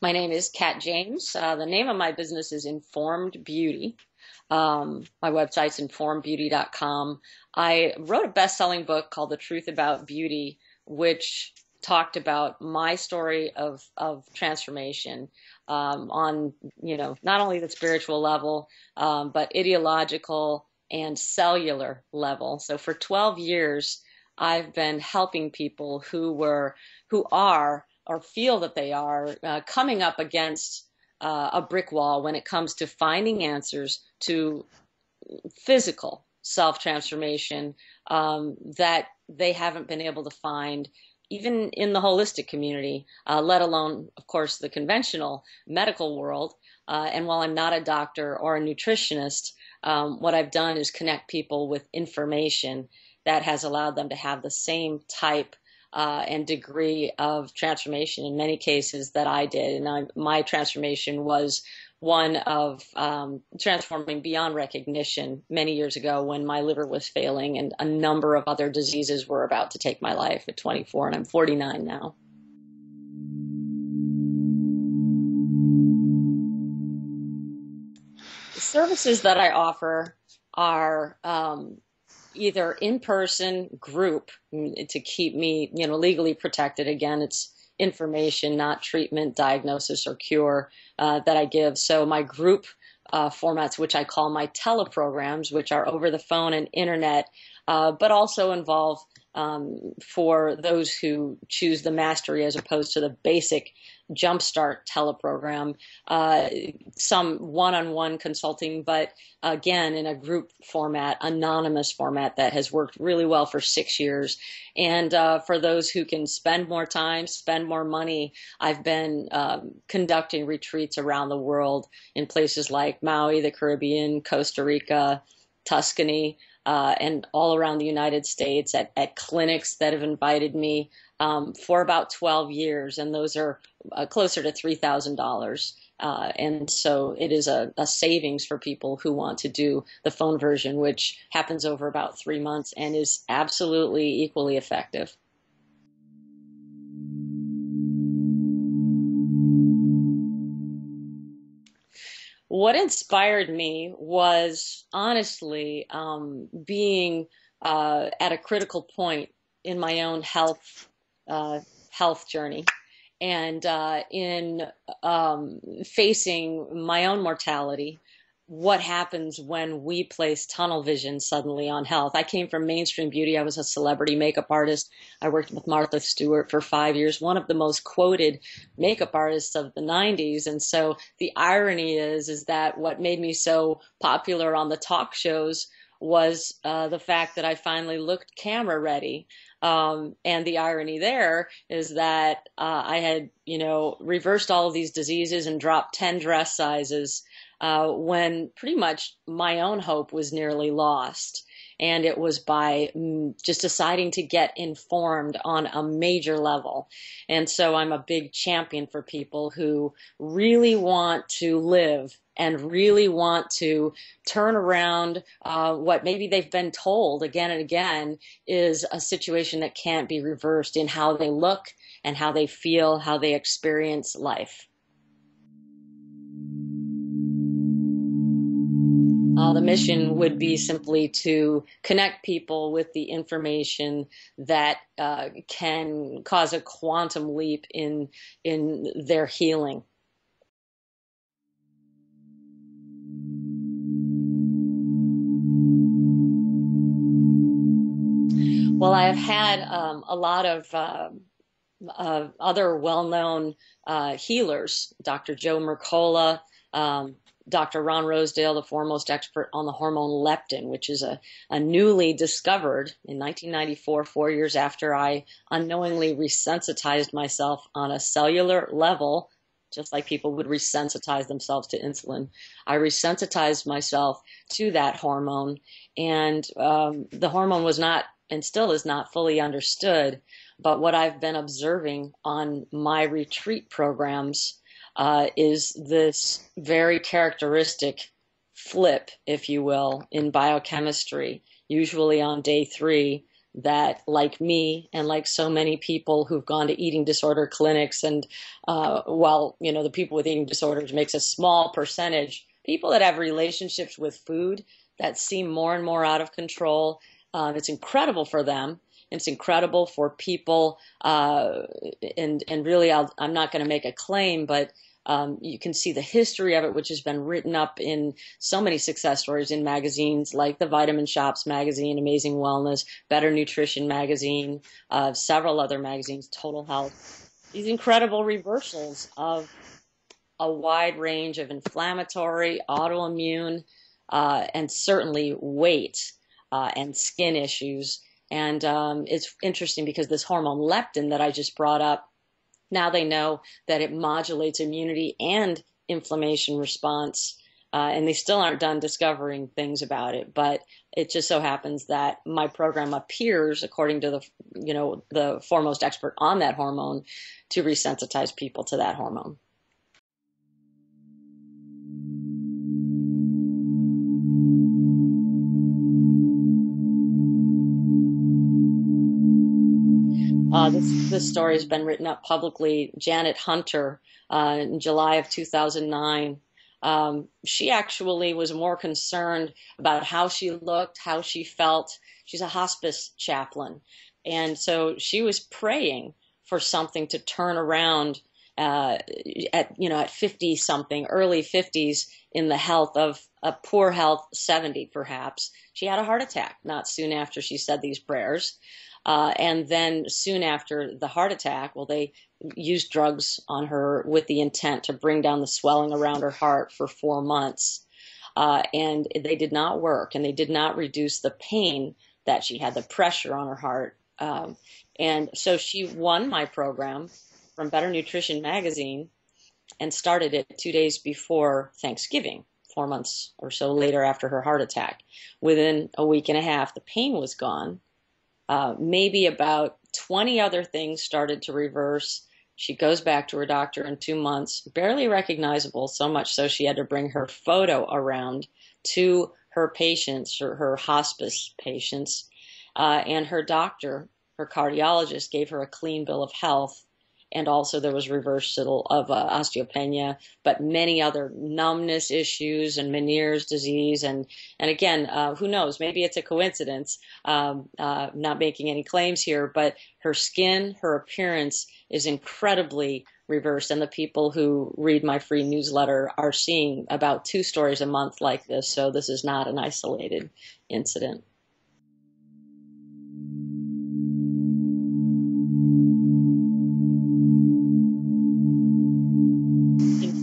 My name is Kat James. The name of my business is Informed Beauty. My website's informedbeauty.com. I wrote a best-selling book called The Truth About Beauty, which talked about my story of transformation on, not only the spiritual level, but ideological and cellular level. So for 12 years, I've been helping people who are, or feel that they are, coming up against a brick wall when it comes to finding answers to physical self-transformation that they haven't been able to find even in the holistic community, let alone, of course, the conventional medical world. And while I'm not a doctor or a nutritionist, what I've done is connect people with information that has allowed them to have the same type and degree of transformation in many cases that I did. And my transformation was one of transforming beyond recognition many years ago when my liver was failing and a number of other diseases were about to take my life at 24, and I'm 49 now. The services that I offer are either in-person, group, to keep me, legally protected. Again, it's information, not treatment, diagnosis, or cure that I give. So my group formats, which I call my teleprograms, which are over the phone and internet, but also involve, for those who choose the mastery as opposed to the basic Jumpstart teleprogram, some one-on-one consulting, but again, in a group format, anonymous format that has worked really well for 6 years. And for those who can spend more time, spend more money, I've been conducting retreats around the world in places like Maui, the Caribbean, Costa Rica, Tuscany, and all around the United States at clinics that have invited me for about 12 years, and those are closer to $3,000. And so it is a savings for people who want to do the phone version, which happens over about 3 months and is absolutely equally effective. What inspired me was honestly being at a critical point in my own health journey, and in facing my own mortality. What happens when we place tunnel vision suddenly on health? I came from mainstream beauty. I was a celebrity makeup artist. I worked with Martha Stewart for 5 years, one of the most quoted makeup artists of the 90s. And so the irony is that what made me so popular on the talk shows was the fact that I finally looked camera ready. And the irony there is that I had, reversed all of these diseases and dropped 10 dress sizes when pretty much my own hope was nearly lost. And it was by just deciding to get informed on a major level. And so I'm a big champion for people who really want to live and really want to turn around what maybe they've been told again and again is a situation that can't be reversed in how they look and how they feel, how they experience life. The mission would be simply to connect people with the information that can cause a quantum leap in their healing. Well, I have had a lot of other well-known healers, Dr. Joe Mercola, Dr. Ron Rosedale, the foremost expert on the hormone leptin, which is a newly discovered in 1994, 4 years after I unknowingly resensitized myself on a cellular level, just like people would resensitize themselves to insulin. I resensitized myself to that hormone, and the hormone was not, and still is not, fully understood. But what I've been observing on my retreat programs is this very characteristic flip, if you will, in biochemistry, usually on day 3, that, like me and like so many people who've gone to eating disorder clinics, and while, the people with eating disorders makes a small percentage, people that have relationships with food that seem more and more out of control, it's incredible for them. It's incredible for people, and really, I'm not going to make a claim, but you can see the history of it, which has been written up in so many success stories in magazines like the Vitamin Shoppe magazine, Amazing Wellness, Better Nutrition magazine, several other magazines, Total Health. These incredible reversals of a wide range of inflammatory, autoimmune, and certainly weight and skin issues. And it's interesting because this hormone leptin that I just brought up, now they know that it modulates immunity and inflammation response, and they still aren't done discovering things about it. But it just so happens that my program appears, according to the foremost expert on that hormone, to resensitize people to that hormone. This story has been written up publicly. Janet Hunter, in July of 2009, she actually was more concerned about how she looked, how she felt. She's a hospice chaplain. And so she was praying for something to turn around at 50 something, early 50s, in the health of a poor health 70 perhaps. She had a heart attack not soon after she said these prayers. And then soon after the heart attack, well, they used drugs on her with the intent to bring down the swelling around her heart for 4 months. And they did not work, and they did not reduce the pain that she had, the pressure on her heart. And so she won my program from Better Nutrition magazine and started it 2 days before Thanksgiving, 4 months or so later after her heart attack. Within a week and a half, the pain was gone. Maybe about 20 other things started to reverse. She goes back to her doctor in 2 months, barely recognizable, so much so she had to bring her photo around to her patients, or her hospice patients, and her doctor, her cardiologist, gave her a clean bill of health. And also there was reversal of osteopenia, but many other numbness issues and Meniere's disease. And again, who knows, maybe it's a coincidence, not making any claims here, but her skin, her appearance is incredibly reversed. And the people who read my free newsletter are seeing about 2 stories a month like this. So this is not an isolated incident.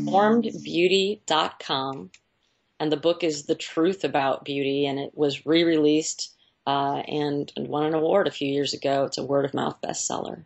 InformedBeauty.com, and the book is The Truth About Beauty, and it was re-released and won an award a few years ago. It's a word-of-mouth bestseller.